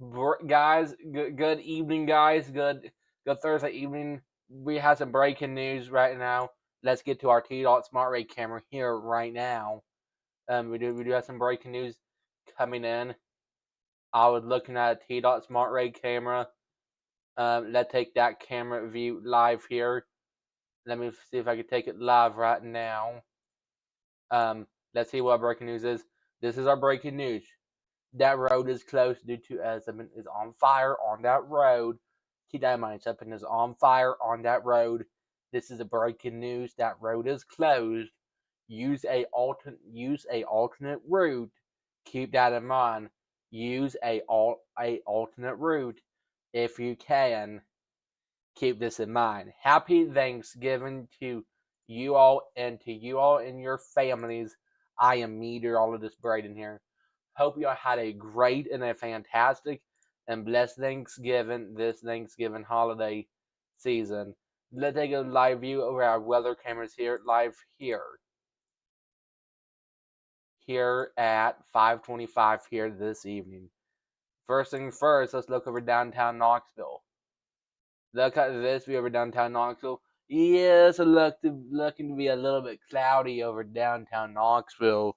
Guys, good evening, guys. Good Thursday evening. We have some breaking news right now. Let's get to our T-Dot Smart Ray camera here right now. We do have some breaking news coming in. I was looking at a T-Dot Smart Ray camera. Let's take that camera view live here. Let me see if I can take it live right now. Let's see what breaking news is. This is our breaking news. That road is closed due to something is on fire on that road. Keep that in mind. Something is on fire on that road. This is a breaking news. That road is closed. Use a alternate route. Keep that in mind. Use a alternate route if you can. Keep this in mind. Happy Thanksgiving to you all and your families. I am meteorologist Braden here. Hope y'all had a great and a fantastic and blessed Thanksgiving this Thanksgiving holiday season. Let's take a live view over our weather cameras here, live here at 5:25 here this evening. First things first, let's look over downtown Knoxville. Look at this view over downtown Knoxville. Yes, looking to be a little bit cloudy over downtown Knoxville.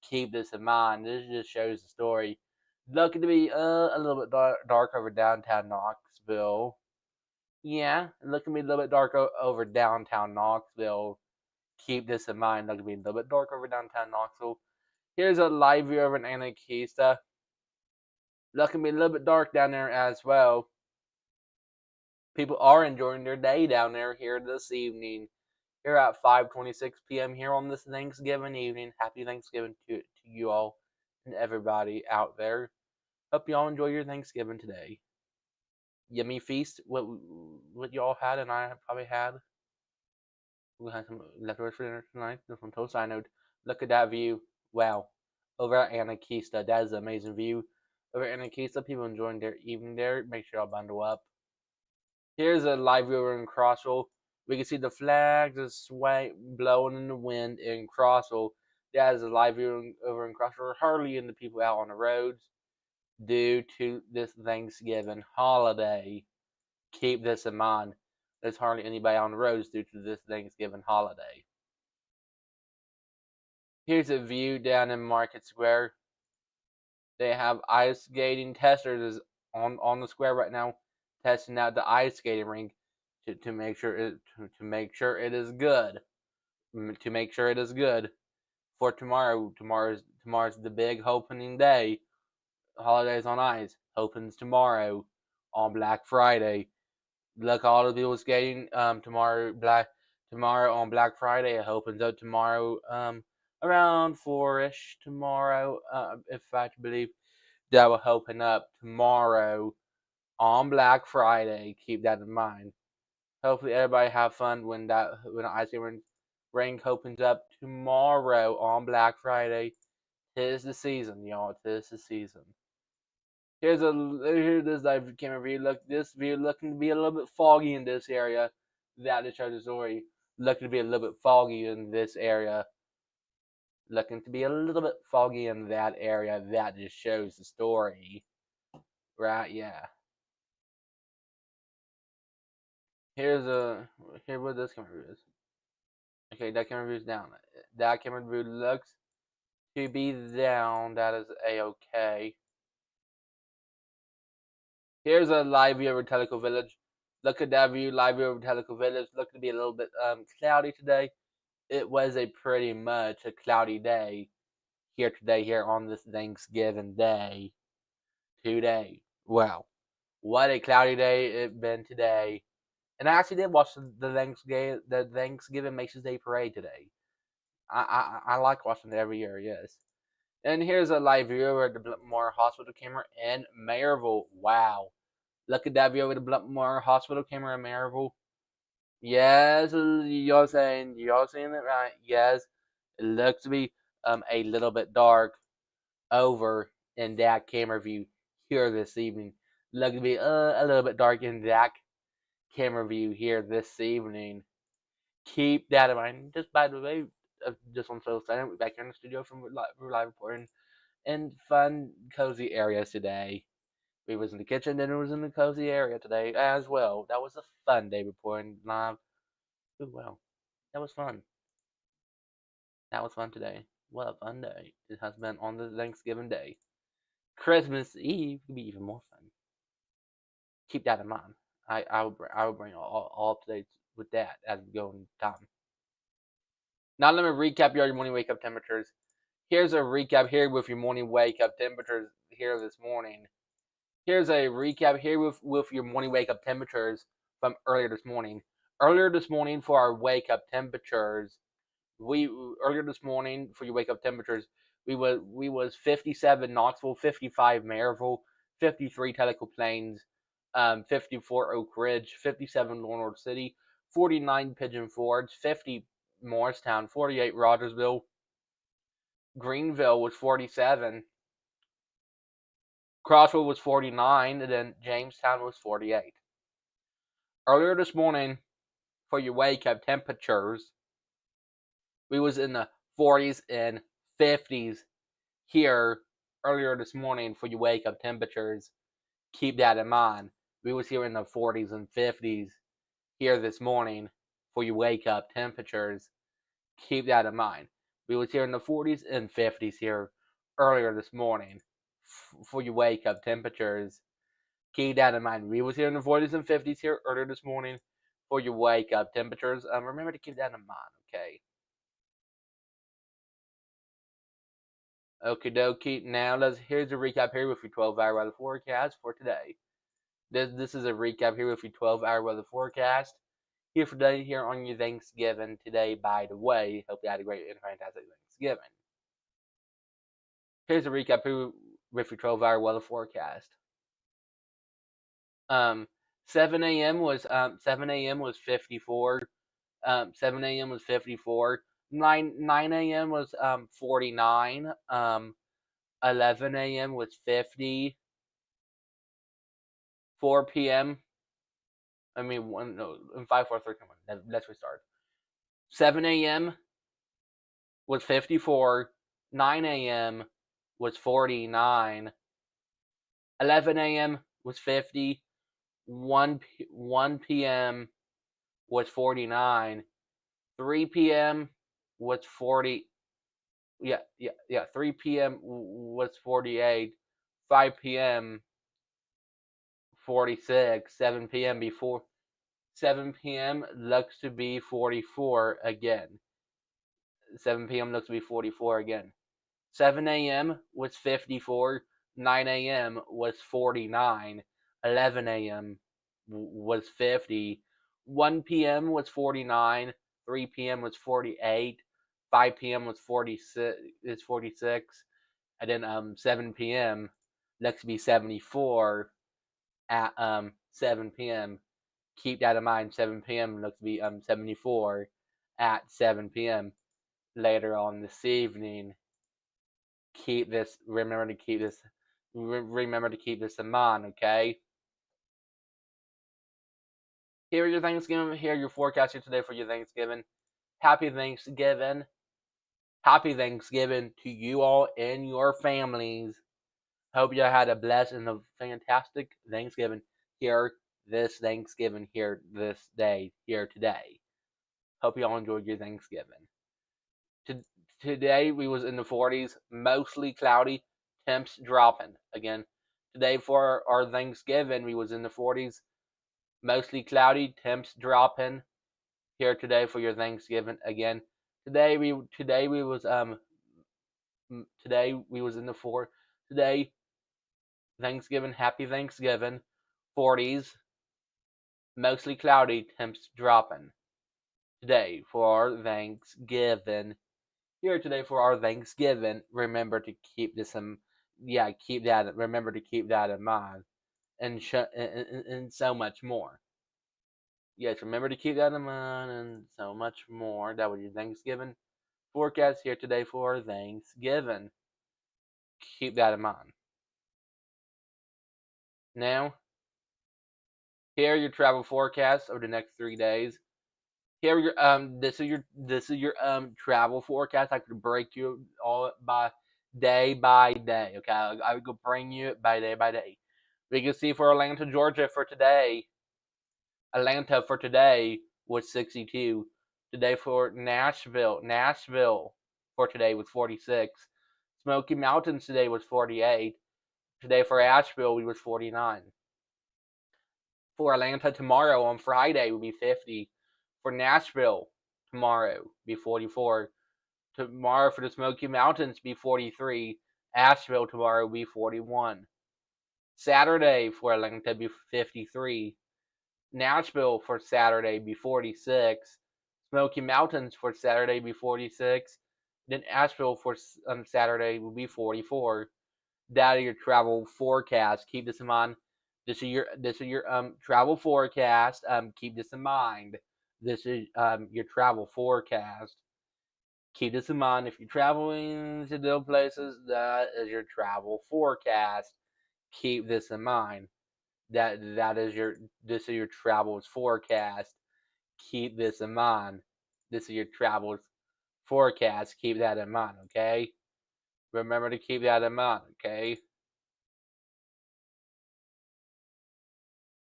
Keep this in mind. This just shows the story. Looking to be a little bit dark over downtown Knoxville. Yeah, looking to be a little bit dark over downtown Knoxville. Keep this in mind. Looking to be a little bit dark over downtown Knoxville. Here's a live view over in Anarchista. Looking to be a little bit dark down there as well. People are enjoying their day down there here this evening. Here at 5:26 p.m. here on this Thanksgiving evening. Happy Thanksgiving to you all and everybody out there. Hope you all enjoy your Thanksgiving today. Yummy feast. What y'all had and I probably had. We had some leftovers for dinner tonight. This one toast. I know. Look at that view. Wow. Over at Anarchista. That is an amazing view. Over at Anarchista, people enjoying their evening there. Make sure y'all bundle up. Here's a live view over in Crossville. We can see the flags just blowing in the wind in Crossville. That is a live view over in Crossville. Hardly any people out on the roads due to this Thanksgiving holiday. Keep this in mind. There's hardly anybody on the roads due to this Thanksgiving holiday. Here's a view down in Market Square. They have ice skating testers on the square right now, testing out the ice skating rink to make sure it is good. To make sure it is good for tomorrow. Tomorrow's the big opening day. Holidays on Ice opens tomorrow on Black Friday. Look, all the people skating tomorrow on Black Friday. It opens up tomorrow around 4ish tomorrow. If I believe that will open up tomorrow on Black Friday. Keep that in mind. Hopefully everybody have fun when the ice skating rink opens up tomorrow on Black Friday. Tis the season, y'all. Tis the season. Here's this live camera view. Look, this view looking to be a little bit foggy in this area. That just shows the story. Looking to be a little bit foggy in this area. Looking to be a little bit foggy in that area. That just shows the story. Right? Yeah. Here what this camera view is. Okay, that camera view is down. That camera view looks to be down. That is a-okay. Here's a live view over Teleco Village. Look at that view, live view over Teleco Village. Looking to be a little bit cloudy today. It was a pretty much a cloudy day here today, here on this Thanksgiving day. Today. Wow. What a cloudy day it been today. And I actually did watch the Thanksgiving Macy's Day Parade today. I like watching it every year, yes. And here's a live view over the Bluntmore Hospital camera in Maryville. Wow. Look at that view over the Bluntmore Hospital camera in Maryville. Yes, y'all seeing it right. Yes, it looks to be a little bit dark over in that camera view here this evening. Look to be a little bit dark in that camera view here this evening. Keep that in mind. Just by the way, just on so silent, we're back here in the studio from live reporting in fun, cozy areas today. We was in the kitchen, then it was in the cozy area today as well. That was a fun day reporting live. Ooh, wow. That was fun. That was fun today. What a fun day it has been on the Thanksgiving day. Christmas Eve could be even more fun. Keep that in mind. I will bring all updates with that as we go in time. Now let me recap your morning wake up temperatures. Here's a recap here with your morning wake up temperatures here this morning. Here's a recap here with your morning wake up temperatures from earlier this morning. Earlier this morning for our wake up temperatures, earlier this morning for your wake up temperatures, we was 57 Knoxville, 55 Maryville, 53 Tellico Plains, 54 Oak Ridge, 57 Norwood City, 49 Pigeon Forge, 50 Morristown, 48 Rogersville, Greenville was 47, Crossville was 49, and then Jamestown was 48. Earlier this morning, for your wake up temperatures, we was in the 40s and 50s here earlier this morning for your wake up temperatures. Keep that in mind. We was here in the 40s and 50s here this morning for your wake up temperatures. Keep that in mind. We was here in the 40s and 50s here earlier this morning for your wake up temperatures. Keep that in mind. We was here in the 40s and 50s here earlier this morning for your wake up temperatures. Remember to keep that in mind, okay? Okie dokie. Now here's a recap here with your 12-hour weather forecast for today. This is a recap here with your 12-hour weather forecast here for today here on your Thanksgiving today. By the way, hope you had a great and fantastic Thanksgiving. Here's a recap here with your 12-hour weather forecast. 7 a.m. was 54. 7 a.m. was 54. 9 a.m. was 49. 11 a.m. was 50. 4 p.m. I mean, 5, 4, 3, come on. Let's restart. 7 a.m. was 54. 9 a.m. was 49. 11 a.m. was 50. 1 p.m. was 49. 3 p.m. was 40. Yeah. 3 p.m. was 48. 5 p.m. 46. 7 p.m. looks to be 44 again. 7 p.m. looks to be 44 again. 7 a.m. was 54. 9 a.m. was 49. 11 a.m. was 50. 1 p.m. was 49. 3 p.m. was 48. 5 p.m. was 46. And then 7 p.m. looks to be 74 at 7 p.m. Keep that in mind. 7 p.m. looks to be 74 at 7 p.m. later on this evening. Remember to keep this in mind, okay? Here are your Thanksgiving. Here are your forecasts here today for your Thanksgiving. Happy Thanksgiving. Happy Thanksgiving to you all and your families. Hope you had a blessed and a fantastic Thanksgiving here this Thanksgiving here this day here today. Hope you all enjoyed your Thanksgiving. Today we was in the 40s, mostly cloudy, temps dropping again. Today for our Thanksgiving we was in the 40s, mostly cloudy, temps dropping. Here today for your Thanksgiving again. Today we was in the today Thanksgiving, happy Thanksgiving, 40s, mostly cloudy, temps dropping. Today for our Thanksgiving. Here today for our Thanksgiving. Remember to keep this remember to keep that in mind, and so much more. Yes, remember to keep that in mind and so much more. That was your Thanksgiving forecast here today for Thanksgiving. Keep that in mind. Now, here are your travel forecasts over the next 3 days. Here are your this is your travel forecast. I could break you all by day. Okay, I could bring you by day. We can see for Atlanta, Georgia for today. Atlanta for today was 62. Today for Nashville for today was 46. Smoky Mountains today was 48. Today for Asheville we was 49. For Atlanta tomorrow on Friday will be 50. For Nashville tomorrow be 44. Tomorrow for the Smoky Mountains be 43. Asheville tomorrow be 41. Saturday for Atlanta be 53. Nashville for Saturday be 46. Smoky Mountains for Saturday be 46. Then Asheville for Saturday will be 44. That is your travel forecast. Keep this in mind. This is your travel forecast. Keep this in mind. This is your travel forecast. Keep this in mind. If you're traveling to those places, that is your travel forecast. Keep this in mind. This is your travels forecast. Keep this in mind. This is your travels forecast. Keep that in mind, okay? Remember to keep that in mind, okay?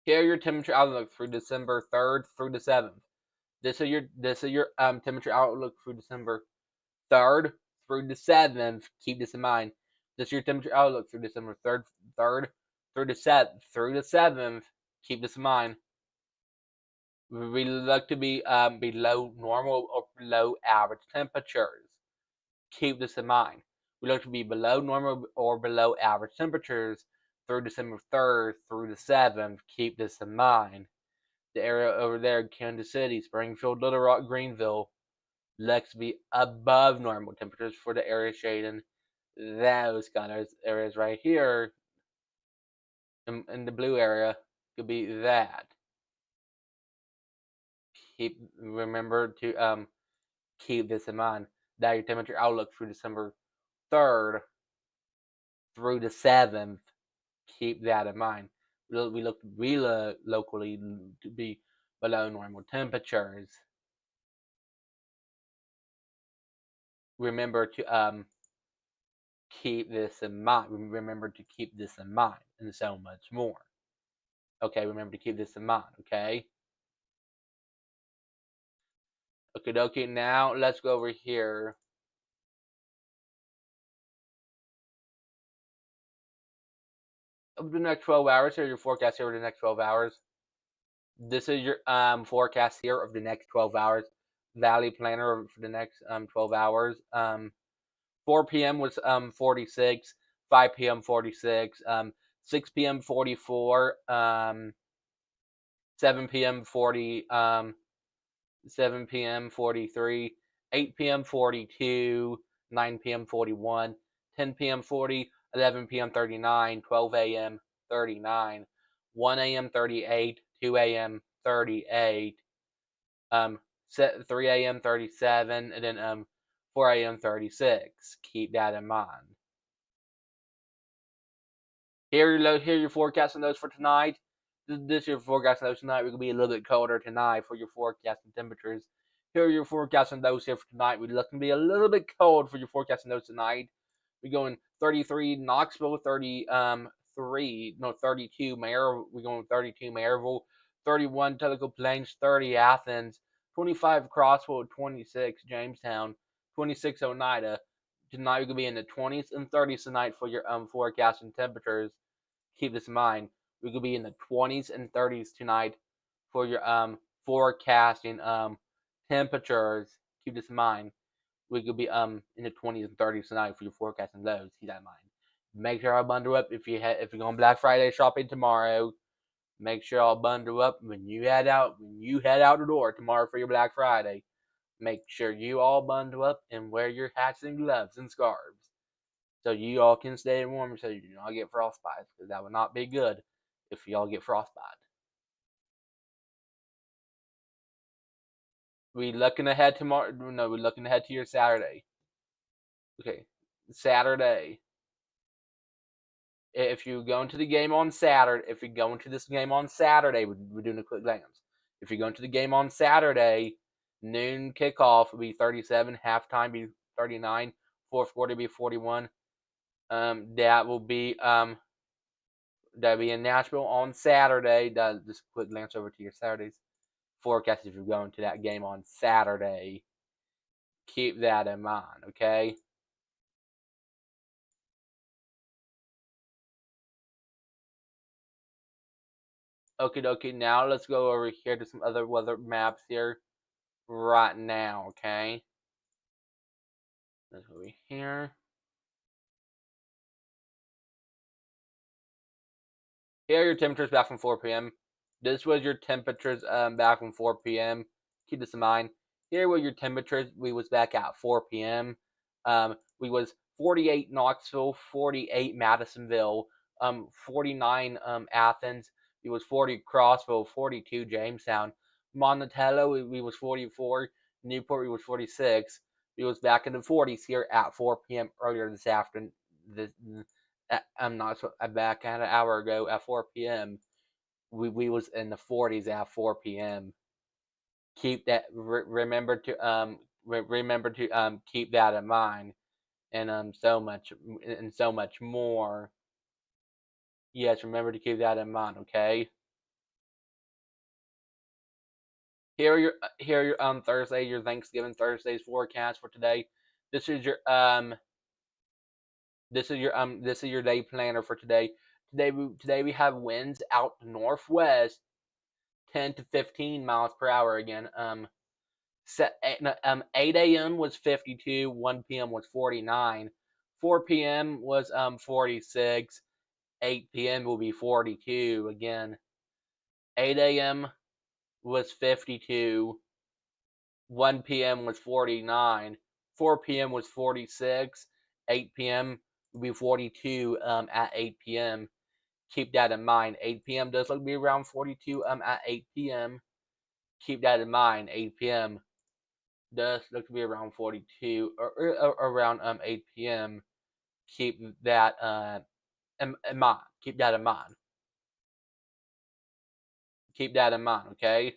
Here are your temperature outlook through December 3rd through the 7th. This is your temperature outlook through December 3rd through the 7th. Keep this in mind. This is your temperature outlook through December 3rd through the 7th. Keep this in mind. We look to be below normal or below average temperatures. Keep this in mind. We look to be below normal or below average temperatures through December 3rd through the 7th. Keep this in mind. The area over there, Kansas City, Springfield, Little Rock, Greenville, looks to be above normal temperatures for the area shading. Those kind of areas right here in the blue area could be that. Remember to keep this in mind. That your temperature outlook through December 3rd through the 7th. Keep that in mind. We look locally to be below normal temperatures. Remember to keep this in mind. Remember to keep this in mind, and so much more. Okay, remember to keep this in mind. Okay. Okay. Now let's go over here. Over the next 12 hours, here's your forecast here over the next 12 hours. This is your forecast here of the next 12 hours. Valley Planner for the next 12 hours. 4 p.m. was 46, 5 p.m. 46, 6 p.m. 44, 7 p.m. 40, 7 p.m. 43, 8 p.m. 42, 9 p.m. 41, 10 p.m. 40, 11 p.m. 39, 12 a.m. 39, 1 a.m. 38, 2 a.m. 38, 3 a.m. 37, and then 4 a.m. 36. Keep that in mind. Here your forecast and those for tonight. This is your forecast and those tonight. We're going to be a little bit colder tonight for your forecast and temperatures. Here are your forecast and those here for tonight. We're looking to be a little bit cold for your forecast and those tonight. We're going 33 Knoxville, 32 Maryville. We're going 32 Maryville, 31 Tellico Plains, 30 Athens, 25 Crossville, 26 Jamestown, 26 Oneida. Tonight we're going to be in the 20s and 30s tonight for your forecast and temperatures. Keep this in mind. We could be in the 20s and 30s tonight for your forecasting temperatures. Keep this in mind. We could be in the 20s and 30s tonight for your forecasting lows. Keep that in mind. Make sure I'll bundle up if you're going Black Friday shopping tomorrow. Make sure I'll bundle up when you head out the door tomorrow for your Black Friday. Make sure you all bundle up and wear your hats and gloves and scarves, so you all can stay warm, so you do not get frostbite, because that would not be good if y'all get frostbite. We looking ahead tomorrow? No, we're looking ahead to your Saturday. Okay, Saturday. If you go into the game on Saturday, if you go into this game on Saturday, we're doing a quick glance. If you go into the game on Saturday, noon kickoff will be 37, halftime be 39, fourth quarter be 41. That will be That'll be in Nashville on Saturday. Just quick glance over to your Saturday's forecast if you're going to that game on Saturday. Keep that in mind, okay? Okie dokie, now let's go over here to some other weather maps here right now, okay? Let's go over here. Here are your temperatures back from 4 p.m. This was your temperatures back from 4 p.m. Keep this in mind. Here were your temperatures. We was back at 4 p.m. We was 48 Knoxville, 48 Madisonville, 49 Athens. We was 40 Crossville, 42 Jamestown. Monticello, we was 44. Newport, we was 46. We was back in the 40s here at 4 p.m. earlier this afternoon. I'm not back at an hour ago at 4 p.m. We was in the 40s at 4 p.m. Keep that. Remember to keep that in mind, and so much more. Yes, remember to keep that in mind. Okay. Here are your Thursday, your Thanksgiving Thursday's forecast for today. This is your This is your day planner for today. Today we have winds out northwest, 10 to 15 miles per hour again. 8 a.m. was 52, 1 p.m. was 49, 4 p.m. was 46, 8 p.m. will be 42 again. 8 a.m. was 52, 1 p.m. was 49, 4 p.m. was 46, 8 p.m. will be 42 at 8 p.m. Keep that in mind. 8 p.m. does look to be around 42 at 8 p.m. Keep that in mind. 8 p.m. does look to be around 42 or around 8 p.m. Keep that in mind. Keep that in mind. Keep that in mind, okay?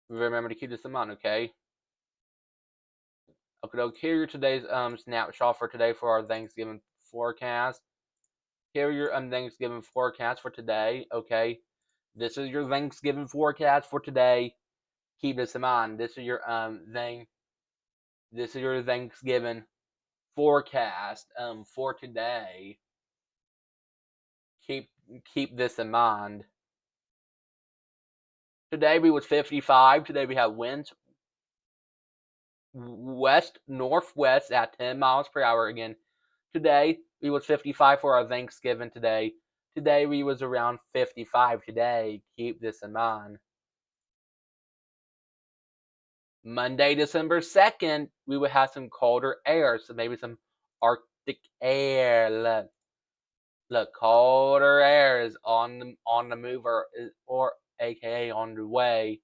Remember to keep this in mind, okay? Okay, here are today's snapshot for today for our Thanksgiving forecast. Here are your Thanksgiving forecast for today, okay? This is your Thanksgiving forecast for today. Keep this in mind. This is your Thanksgiving forecast for today. Keep this in mind. Today we was 55. Today we have winds west northwest at 10 miles per hour again. Today we was 55 for our Thanksgiving today. Today we was around 55 today. Keep this in mind. Monday, December 2nd, we would have some colder air, so maybe some Arctic air. Look, colder air is on the move or aka on the way.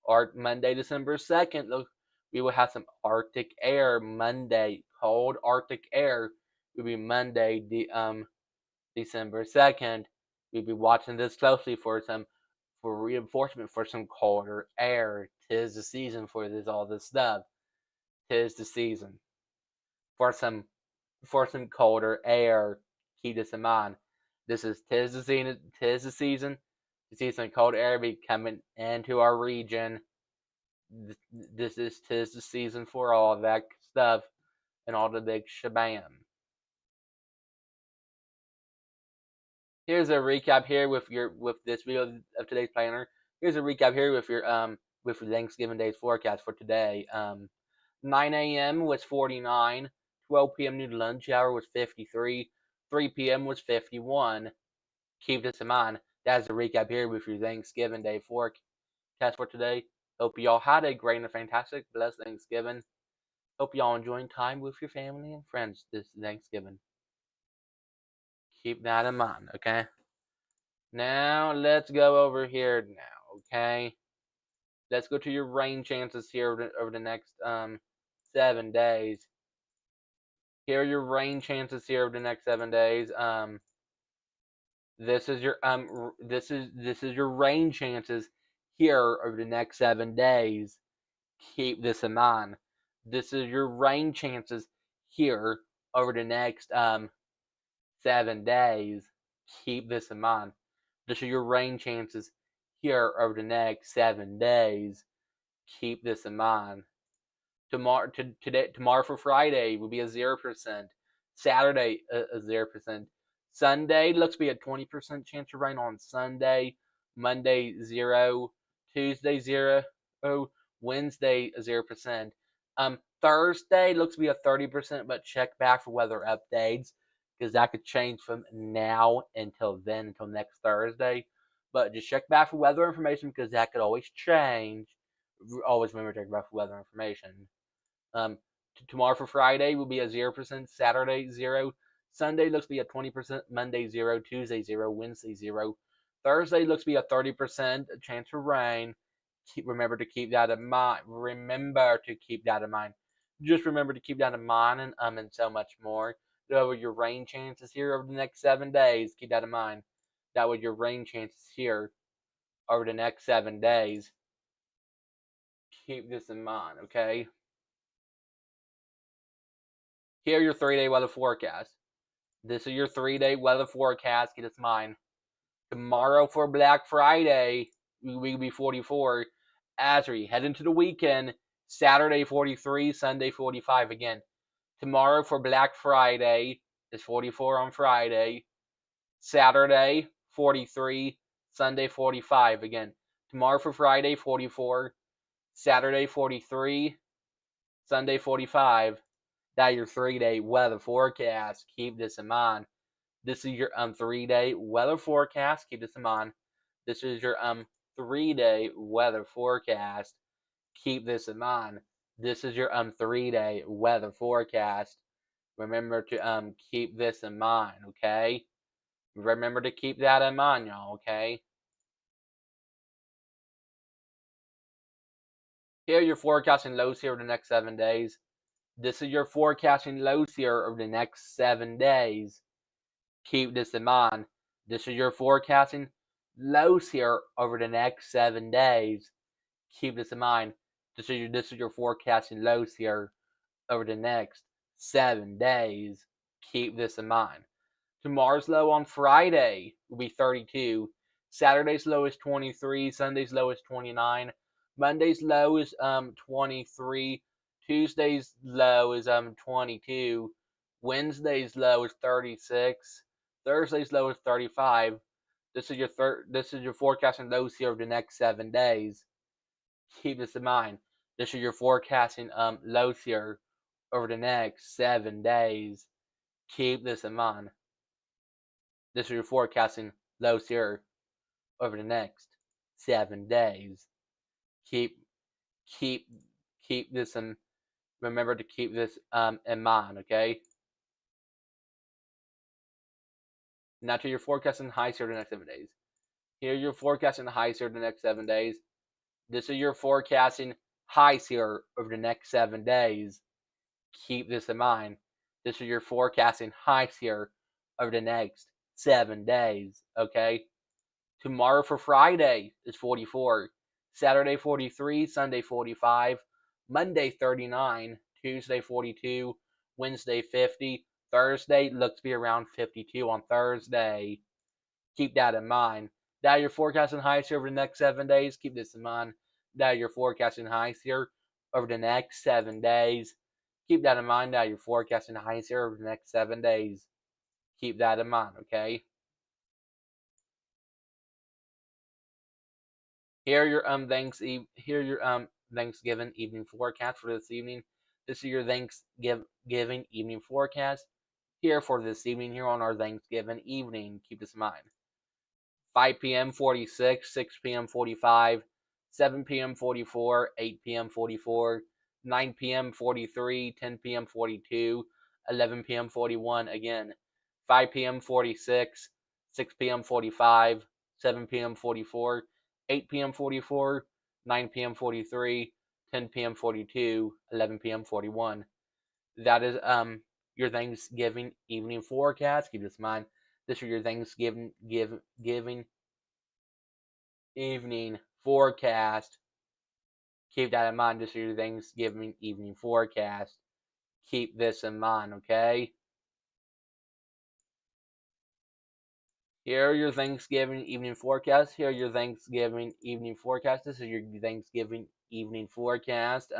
Or Monday, December 2nd, look, we will have some Arctic air Monday. Cold Arctic air will be Monday, December 2nd. We'll be watching this closely for reinforcement for some colder air. 'Tis the season for all this stuff. 'Tis the season for some colder air. Keep this in mind. Tis the season. Tis the season to see some cold air be coming into our region. Tis the season for all that stuff and all the big shabam. Here's a recap here with this video of today's planner. Here's a recap here with your Thanksgiving Day's forecast for today. 9 a.m. was 49. 12 p.m. new lunch hour was 53. 3 p.m. was 51. Keep this in mind. That's a recap here with your Thanksgiving Day forecast for today. Hope y'all had a great and fantastic, blessed Thanksgiving. Hope y'all enjoying time with your family and friends this Thanksgiving. Keep that in mind, okay? Now, let's go over here now, okay? Let's go to your rain chances here over the next 7 days. Here are your rain chances here over the next 7 days. This is your rain chances here over the next 7 days. Keep this in mind. This is your rain chances here over the next 7 days. Keep this in mind. This is your rain chances here over the next 7 days. Keep this in mind. Tomorrow for Friday will be a 0%. Saturday a 0%. Sunday looks to be a 20% chance of rain on Sunday. Monday 0. Tuesday 0. Wednesday 0%. Thursday looks to be a 30%, but check back for weather updates because that could change from now until then, until next Thursday. But just check back for weather information because that could always change. Always remember to check back for weather information. Tomorrow for Friday will be a 0%, Saturday 0, Sunday looks to be a 20%, Monday 0, Tuesday 0, Wednesday 0, Thursday looks to be a 30% chance of rain. Remember to keep that in mind. Remember to keep that in mind. Just remember to keep that in mind and so much more. Over your rain chances here over the next 7 days. Keep that in mind. That was your rain chances here over the next 7 days. Keep this in mind, okay? Here are your 3-day weather forecast. This is your 3-day weather forecast. Keep this in mind. Tomorrow for Black Friday, we will be 44. As we head into the weekend, Saturday 43, Sunday 45 again. Tomorrow for Black Friday is 44 on Friday. Saturday 43, Sunday 45 again. Tomorrow for Friday 44, Saturday 43, Sunday 45. That's your 3-day weather forecast. Keep this in mind. This is your 3-day weather forecast. Keep this in mind. This is your 3-day weather forecast. Keep this in mind. This is your 3-day weather forecast. Remember to keep this in mind, okay? Remember to keep that in mind, y'all, okay? Here are your forecasting lows here over the next 7 days. This is your forecasting lows here over the next 7 days. Keep this in mind. This is your forecasting lows here over the next 7 days. Keep this in mind. This is your forecasting lows here over the next 7 days. Keep this in mind. Tomorrow's low on Friday will be 32. Saturday's low is 23. Sunday's low is 29. Monday's low is 23. Tuesday's low is 22. Wednesday's low is 36. Thursday's low is 35. This is your forecasting lows here over the next 7 days. Keep this in mind. This is your forecasting lows here over the next 7 days. Keep this in mind. This is your forecasting lows here over the next 7 days. Keep this in. Remember to keep this in mind, okay? Now to your forecasting highs here over the next 7 days. Here are your forecasting highs here over the next 7 days. This is your forecasting highs here over the next 7 days. Keep this in mind. This is your forecasting highs here over the next 7 days, okay? Tomorrow for Friday is 44. Saturday 43, Sunday 45, Monday 39, Tuesday 42, Wednesday 50, Thursday looks to be around 52 on Thursday. Keep that in mind. That you're forecasting highs here over the next 7 days. Keep this in mind. That you're forecasting highs here over the next 7 days. Keep that in mind. That you're forecasting highs here over the next 7 days. Keep that in mind, okay? Here are your Thanksgiving evening forecast for this evening. This is your Thanksgiving evening forecast here for this evening here on our Thanksgiving evening. Keep this in mind. 5 p.m. 46, 6 p.m. 45, 7 p.m. 44, 8 p.m. 44, 9 p.m. 43, 10 p.m. 42, 11 p.m. 41 again. 5 p.m. 46, 6 p.m. 45, 7 p.m. 44, 8 p.m. 44, 9 p.m. 43, 10 p.m. 42, 11 p.m. 41. That is your Thanksgiving evening forecast. Keep this in mind. This is your Thanksgiving evening forecast. Keep that in mind. This is your Thanksgiving evening forecast. Keep this in mind, okay? Here are your Thanksgiving evening forecasts. Here are your Thanksgiving evening forecast. This is your Thanksgiving evening forecast.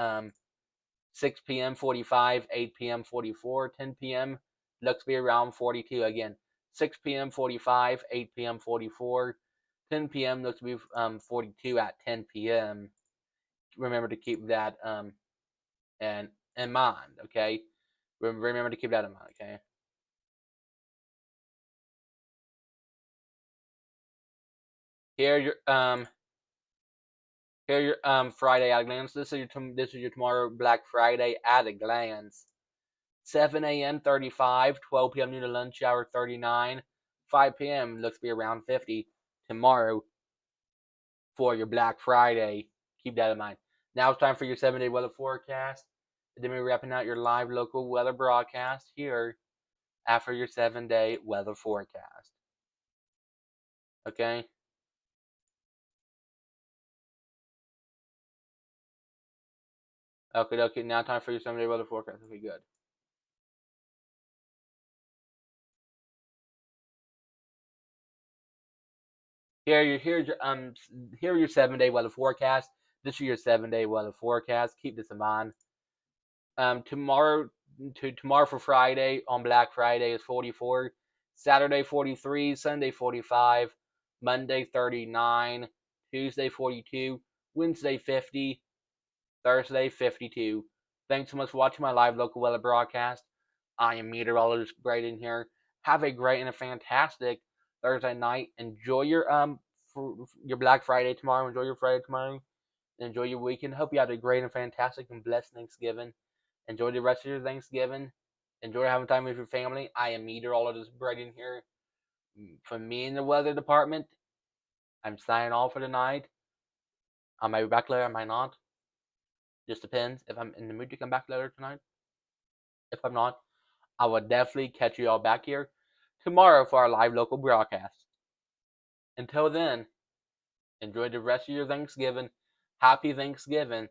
6 p.m. 45, 8 p.m. 44, 10 p.m. looks to be around 42 again. 6 p.m. 45, 8 p.m. 44, 10 p.m. looks to be 42 at 10 p.m. Remember to keep that in mind, okay? Remember to keep that in mind, okay? Here your Friday at a glance. This is your tomorrow Black Friday at a glance. 7 a.m. 35, 12 p.m. noon to lunch hour 39, 5 p.m. looks to be around 50 tomorrow for your Black Friday. Keep that in mind. Now it's time for your 7-day weather forecast. Then we're wrapping out your live local weather broadcast here after your 7-day weather forecast. Okay? Okay, now time for your 7-day weather forecast. Okay, good. Here are your 7-day weather forecast. This is your 7-day weather forecast. Keep this in mind. Tomorrow for Friday on Black Friday is 44, Saturday 43, Sunday 45, Monday 39, Tuesday 42, Wednesday 50, Thursday 52. Thanks so much for watching my live local weather broadcast. I am meteorologist Braden here. Have a great and a fantastic Thursday night. Enjoy your Black Friday tomorrow. Enjoy your Friday tomorrow. Enjoy your weekend. Hope you have a great and fantastic and blessed Thanksgiving. Enjoy the rest of your Thanksgiving. Enjoy having time with your family. I am meteorologist Braden here. From me in the weather department, I'm signing off for tonight. I might be back later, I might not. Just depends if I'm in the mood to come back later tonight. If I'm not, I will definitely catch you all back here tomorrow for our live local broadcast. Until then, enjoy the rest of your Thanksgiving. Happy Thanksgiving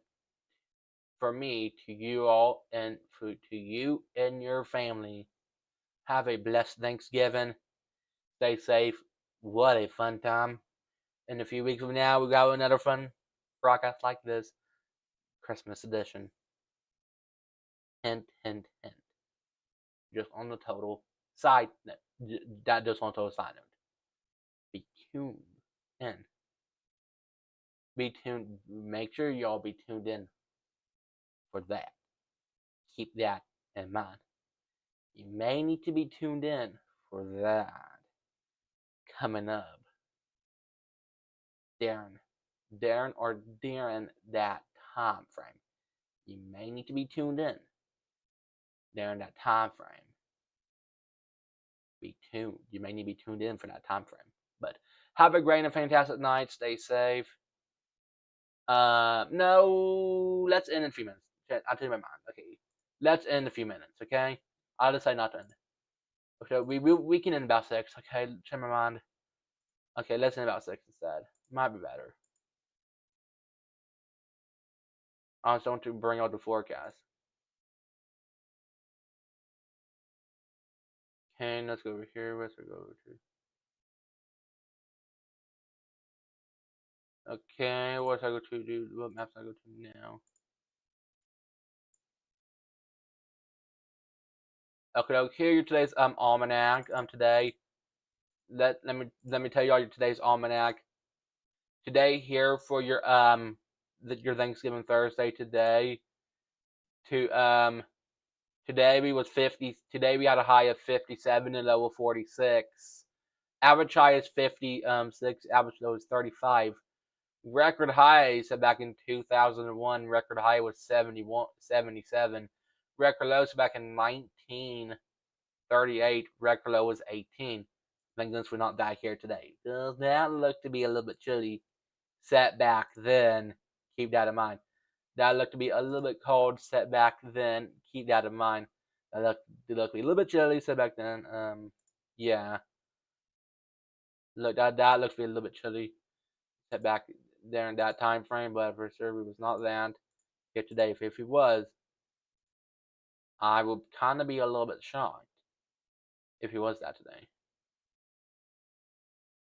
for me to you all and to you and your family. Have a blessed Thanksgiving. Stay safe. What a fun time. In a few weeks from now, we got another fun broadcast like this. Christmas edition. Hint, hint, hint. Just on the total side note. That just on the total side note. Be tuned in. Be tuned. Make sure y'all be tuned in for that. Keep that in mind. You may need to be tuned in for that. Coming up. During that time frame. You may need to be tuned in during that time frame. Be tuned. You may need to be tuned in for that time frame. But have a great and fantastic night. Stay safe. No, let's end in a few minutes. I'll tell you my mind. Okay, let's end in a few minutes. Okay, I'll decide not to end. Okay, we can end about 6. Okay, change my mind. Okay, let's end about 6 instead. Might be better. I just want to bring out the forecast. Okay, let's go over here. Let's go over to. Okay, what I go to do? What maps I go to now? Okay, here today's almanac. Today, let me tell you all your today's almanac. Today here for your Thanksgiving Thursday today. Today we was 50. Today we had a high of 57 and low of 46. Average high is 56. Average low is 35. Record high set back in 2001. Record high was 77. Record low set back in 1938. Record low was 18. Thank goodness we're not back here today. Does that look to be a little bit chilly? Set back then. Keep that in mind. That looked to be a little bit cold. Set back then. Keep that in mind. That looked to be a little bit chilly. Set back then. Yeah. Look, that looks to be a little bit chilly. Set back there in that time frame, but for sure it was not that here today. If it was, I would kind of be a little bit shocked if he was that today.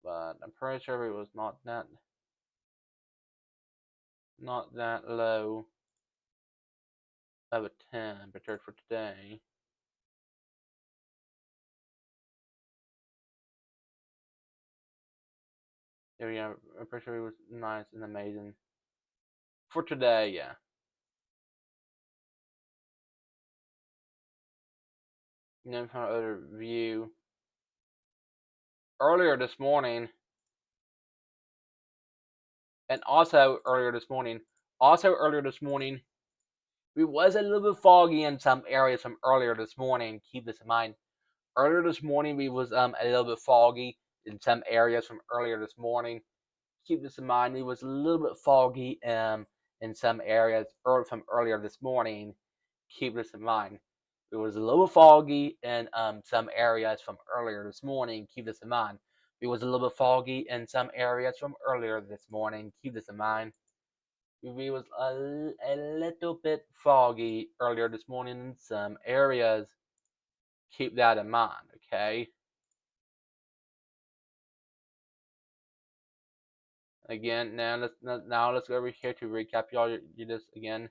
but I'm pretty sure it was not that low of a temperature for today. Yeah, I'm pretty sure it was nice and amazing for today. Yeah. And then from another view, earlier this morning, and also earlier this morning, it was a little bit foggy in some areas from earlier this morning. Keep this in mind. Earlier this morning, we was a little bit foggy in some areas from earlier this morning. Keep this in mind. It was a little bit foggy in some areas from earlier this morning. Keep this in mind. It was a little foggy in some areas from earlier this morning. Keep this in mind. It was a little bit foggy in some areas from earlier this morning. Keep this in mind. It was a little bit foggy earlier this morning in some areas. Keep that in mind, okay? Again, now let's go over here to recap y'all. You just again.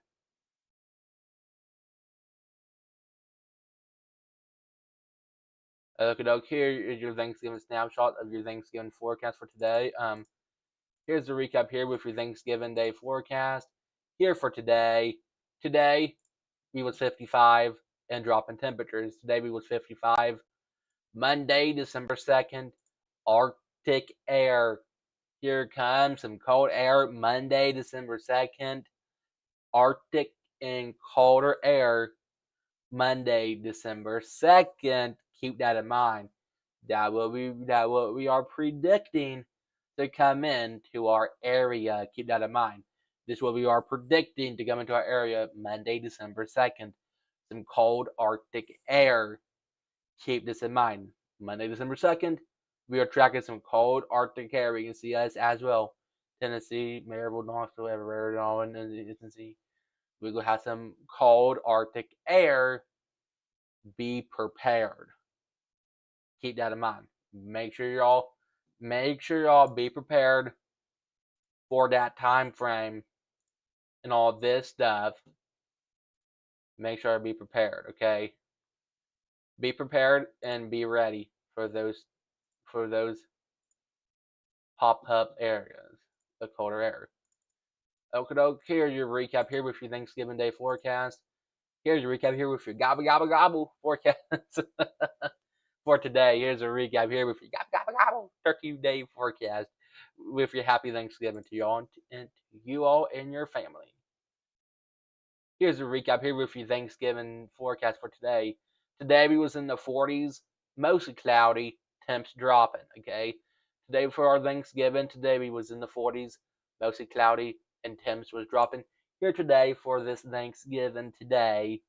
Look, here is your Thanksgiving snapshot of your Thanksgiving forecast for today. Here's the recap here with your Thanksgiving Day forecast. Here for today. Today, we was 55 and dropping temperatures. Today, we was 55. Monday, December 2nd, Arctic air. Here comes some cold air. Monday, December 2nd, Arctic and colder air. Monday, December 2nd. Keep that in mind. That what we are predicting to come into our area. Keep that in mind. This is what we are predicting to come into our area Monday, December 2nd. Some cold Arctic air. Keep this in mind. Monday, December 2nd, we are tracking some cold Arctic air. You can see us as well. Tennessee, Maryville, Knoxville, everywhere in Tennessee. We're going to have some cold Arctic air. Be prepared. Keep that in mind. Make sure y'all be prepared for that time frame and all this stuff. Make sure to be prepared, okay? Be prepared and be ready for those pop-up areas, the colder air. Okay, here's your recap here with your Thanksgiving Day forecast. Here's your recap here with your gobble gobble gobble forecast for today. Here's a recap here with your gobble gobble gobble Turkey Day forecast with your happy Thanksgiving to y'all and to you all and your family. Here's a recap here with your Thanksgiving forecast for today. Today we was in the 40s, mostly cloudy, temps dropping, okay? Today for our Thanksgiving, today we was in the 40s, mostly cloudy, and temps was dropping. Here today for this Thanksgiving today,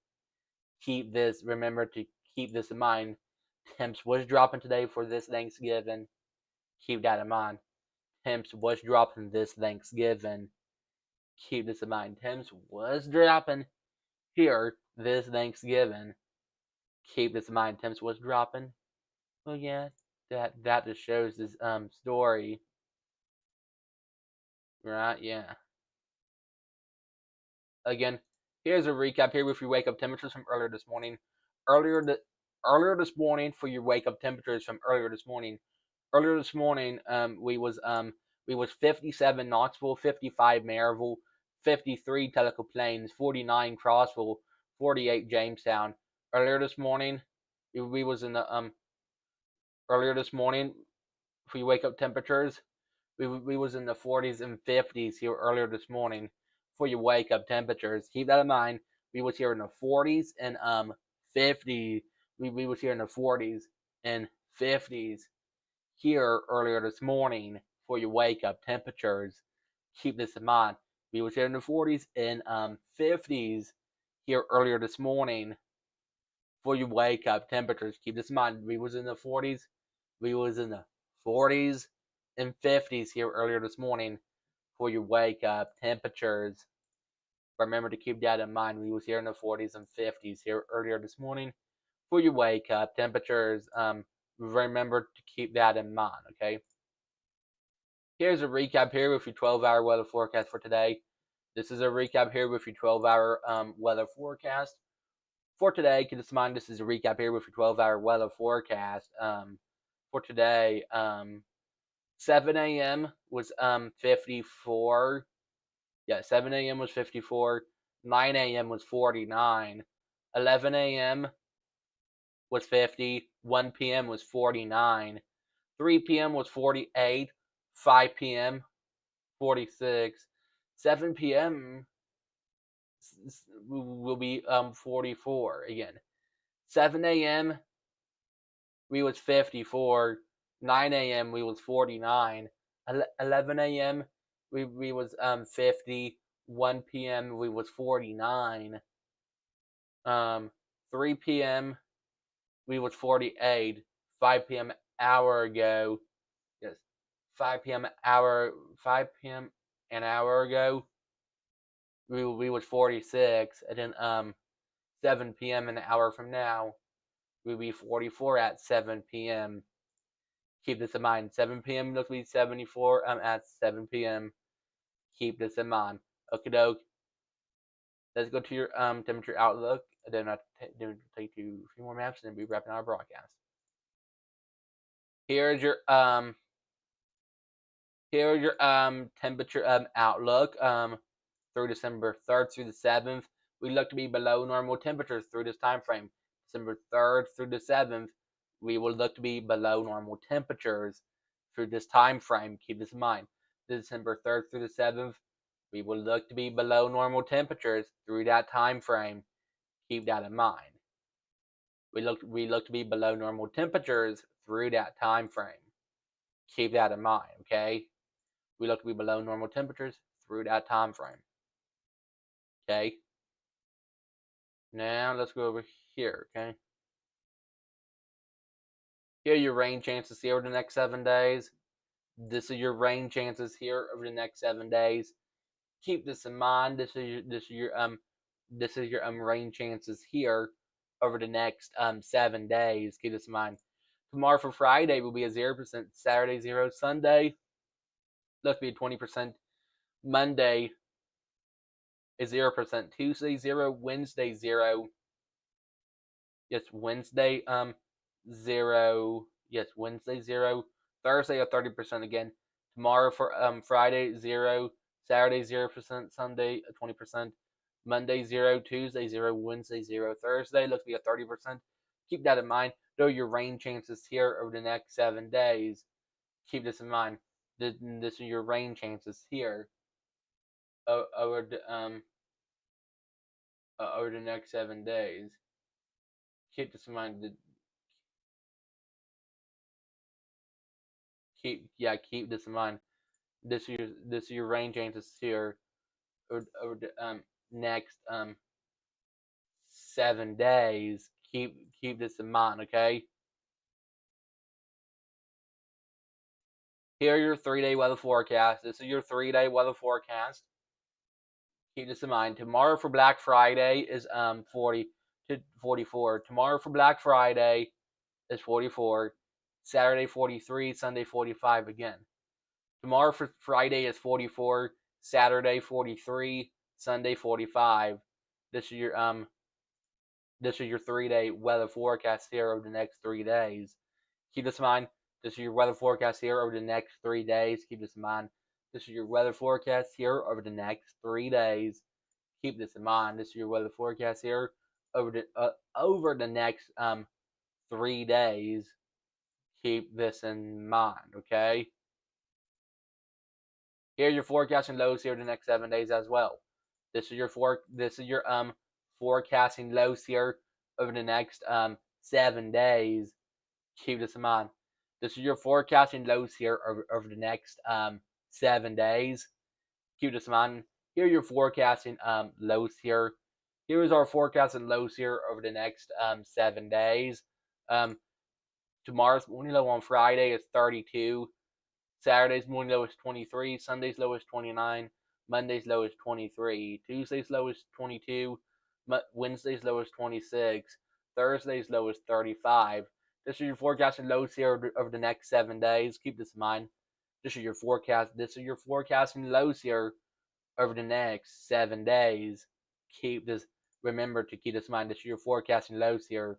remember to keep this in mind. Temps was dropping today for this Thanksgiving. Keep that in mind. Temps was dropping this Thanksgiving. Keep this in mind. Temps was dropping here this Thanksgiving. Keep this in mind. Temps was dropping. Well, yeah, that just shows this story, right? Yeah. Again, here's a recap here with your wake up temperatures from earlier this morning. Earlier this morning for your wake up temperatures from earlier this morning. Earlier this morning, we was 57 Knoxville, 55 Maryville, 53 Tellico Plains, 49 Crossville, 48 Jamestown. Earlier this morning, we was in the earlier this morning for your wake up temperatures. We was in the 40s and 50s here earlier this morning for your wake up temperatures. Keep that in mind. We was here in the 40s and 50. We was here in the 40s and 50s here earlier this morning for your wake up temperatures. Keep this in mind. We was here in the 40s and 50s here earlier this morning for your wake up temperatures. Keep this in mind. We was in the 40s. We was in the 40s and 50s here earlier this morning for your wake up temperatures. Remember to keep that in mind. We was here in the 40s and 50s here earlier this morning for your wake up temperatures. Remember to keep that in mind, okay? Here's a recap here with your 12-hour weather forecast for today. This is a recap here with your 12-hour weather forecast for today. Keep this in mind. This is a recap here with your 12-hour weather forecast for today. 7 a.m. was 54. Yeah, 7 a.m. was 54. 9 a.m. was 49. 11 a.m. was 50. 1 p.m. was 49. 3 p.m. was 48. 5 p.m. 46. 7 p.m. will be 44 again. 7 a.m. we was 54. 9 a.m. we was 49. 11 a.m. we was 50. 1 p.m. we was 49. 3 p.m. we was 48. 5 p.m. hour ago. Yes. 5 p.m. an hour ago. We was 46, and then 7 p.m. an hour from now, we'll be 44 at 7 p.m. Keep this in mind. 7 p.m. looks to be 74 at 7 p.m. Keep this in mind. Okie doke. Let's go to your temperature outlook. And then I'll take you a few more maps, and then we'll be wrapping our broadcast. Here's your temperature outlook through December 3rd through the 7th. We look to be below normal temperatures through this time frame. December 3rd through the 7th, we will look to be below normal temperatures through this time frame. Keep this in mind. December 3rd through the 7th, we will look to be below normal temperatures through that time frame. Keep that in mind. We look to be below normal temperatures through that time frame. Keep that in mind, okay? We look to be below normal temperatures through that time frame. Okay. Now let's go over here, okay? Here are your rain chances here over the next 7 days. This is your rain chances here over the next 7 days. Keep this in mind. This is your rain chances here over the next 7 days. Keep this in mind. Tomorrow for Friday will be a 0%. Saturday 0. Sunday looks to be a 20%. Monday is 0%. Tuesday 0. Wednesday 0. Yes, Wednesday 0. Yes, Wednesday 0. Thursday a 30% again. Tomorrow for Friday 0. Saturday 0%. Sunday 20%. Monday 0. Tuesday 0. Wednesday 0. Thursday looks to be a 30%. Keep that in mind. Though your rain chances here over the next 7 days. Keep this in mind. This are your rain chances here over the next 7 days. Keep this in mind. Keep this in mind. This is your rain chances here over the next 7 days. Keep this in mind, okay? Here are your 3-day weather forecast. This is your 3-day weather forecast. Keep this in mind. Tomorrow for Black Friday is 40 to 44. Tomorrow for Black Friday is 44. Saturday 43. Sunday 45 again. Tomorrow for Friday is 44. Saturday 43. Sunday 45. This is your 3-day weather forecast here over the next 3 days. Keep this in mind. This is your weather forecast here over the next 3 days. Keep this in mind. This is your weather forecast here over the next 3 days. Keep this in mind. This is your weather forecast here over the next 3 days. Keep this in mind, okay? Here are your forecasting lows here the next 7 days as well. This is your forecasting lows here over the next 7 days. Keep this in mind. This is your forecasting lows here over the next 7 days. Keep this in mind. Here are your forecasting lows here. Here is our forecasting lows here over the next 7 days. Tomorrow's morning low on Friday is 32. Saturday's morning low is 23. Sunday's low is 29. Monday's low is 23. Tuesday's low is 22. Wednesday's low is 26. Thursday's low is 35. This is your forecasting lows here over the next 7 days. Keep this in mind. This is your forecast. This is your forecasting lows here over the next 7 days. Keep this. Remember to keep this in mind. This is your forecasting lows here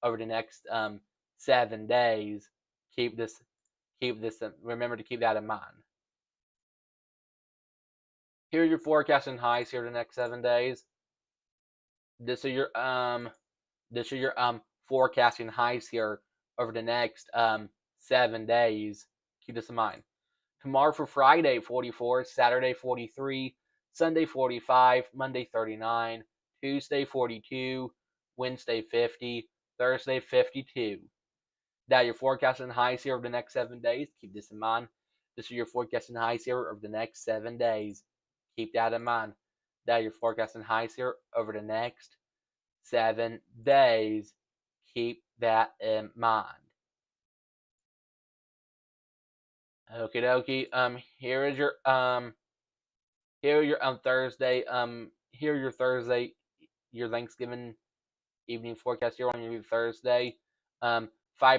over the next 7 days. Keep this. Remember to keep that in mind. Here are your forecasting highs here the next 7 days. This is your forecasting highs here over the next 7 days. Keep this in mind. Tomorrow for Friday, 44, Saturday, 43, Sunday, 45, Monday, 39, Tuesday, 42, Wednesday, 50, Thursday, 52. Now your forecasting highs here over the next 7 days. Keep this in mind. This is your forecasting highs here over the next 7 days. Keep that in mind. Now your forecasting highs here over the next 7 days. Keep that in mind. Okie dokie. Here are your Thursday. Here are your Thursday, your Thanksgiving evening forecast here on your Thursday. 5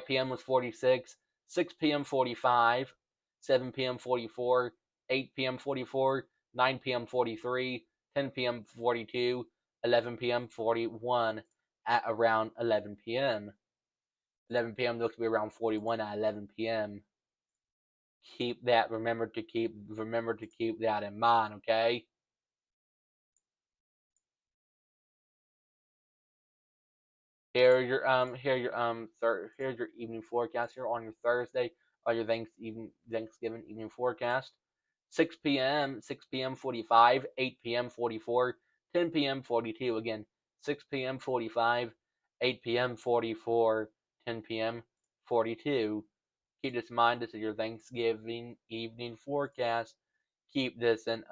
p.m. was 46, 6 p.m. 45, 7 p.m. 44, 8 p.m. 44, 9 p.m. 43, 10 p.m. 42, 11 p.m. 41 at around 11 p.m. 11 p.m. looks to be around 41 at 11 p.m. Keep that. Remember to keep that in mind, okay? Here's your evening forecast here on your Thursday or your Thanksgiving evening forecast. 6 p.m. 45, 8 p.m. 44, 10 p.m. 42. Again, 6 p.m. 45, 8 p.m. 44, 10 p.m. 42. Keep this in mind. This is your Thanksgiving evening forecast. Keep this in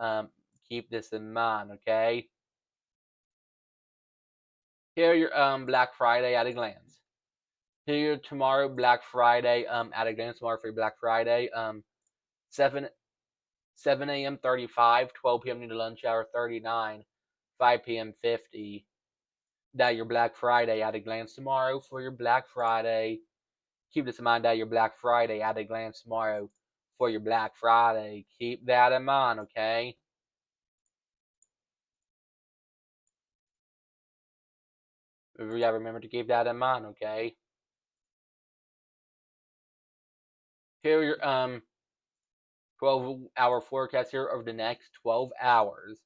mind, okay? Here are your Black Friday at a glance. Here tomorrow, Black Friday at a glance. Tomorrow for Black Friday, 7 a.m. 35, 12 p.m. into lunch hour 39, 5 p.m. 50. Now your Black Friday at a glance tomorrow for your Black Friday. Keep this in mind. Now your Black Friday at a glance tomorrow for your Black Friday. Keep that in mind, okay? Yeah, remember to keep that in mind, okay? Here are your 12-hour forecast here over the next 12 hours.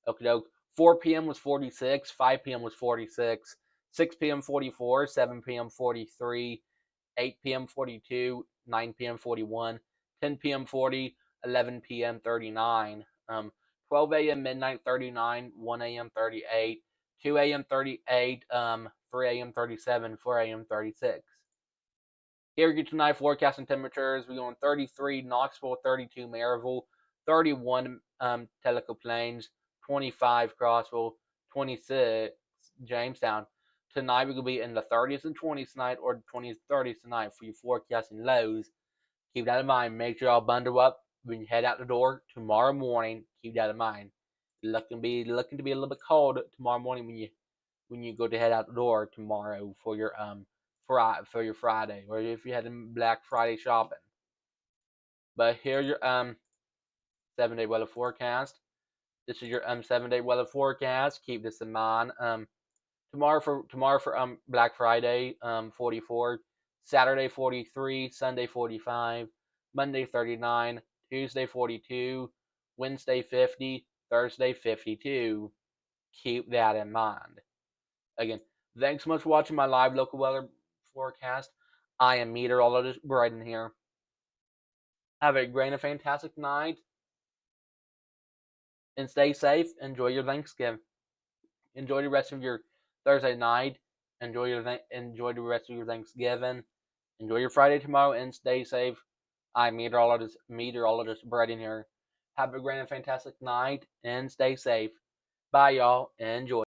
Okay, doke. 4 p.m. was 46, 5 p.m. was 46, 6 p.m. 44, 7 p.m. 43, 8 p.m. 42, 9 p.m. 41, 10 p.m. 40, 11 p.m. 39, 12 a.m. midnight 39, 1 a.m. 38, 2 a.m. 38, 3 a.m. 37, 4 a.m. 36. Here we get tonight forecasting temperatures. We're going 33 Knoxville, 32 Maryville, 31 Tellico Plains, 25 Crossville, 26 Jamestown. Tonight we're going to be in the 30s and 20s tonight, or 20s, 30s tonight for your forecasting lows. Keep that in mind. Make sure y'all bundle up when you head out the door tomorrow morning. Keep that in mind. Looking to be a little bit cold tomorrow morning when you go to head out the door tomorrow for your for your Friday, or if you're heading Black Friday shopping. But here's your 7-day weather forecast. This is your 7-day weather forecast. Keep this in mind. Tomorrow for Black Friday 44, Saturday 43, Sunday 45, Monday 39, Tuesday 42, Wednesday 50, Thursday 52. Keep that in mind. Again, thanks so much for watching my live local weather forecast. I am meteorologist Bryden here. Have a great and fantastic night, and stay safe. Enjoy your Thanksgiving. Enjoy the rest of your Thursday night. Enjoy the rest of your Thanksgiving. Enjoy your Friday tomorrow, and stay safe. I'm meteorologist Bryden here. Have a great and fantastic night, and stay safe. Bye, y'all. Enjoy.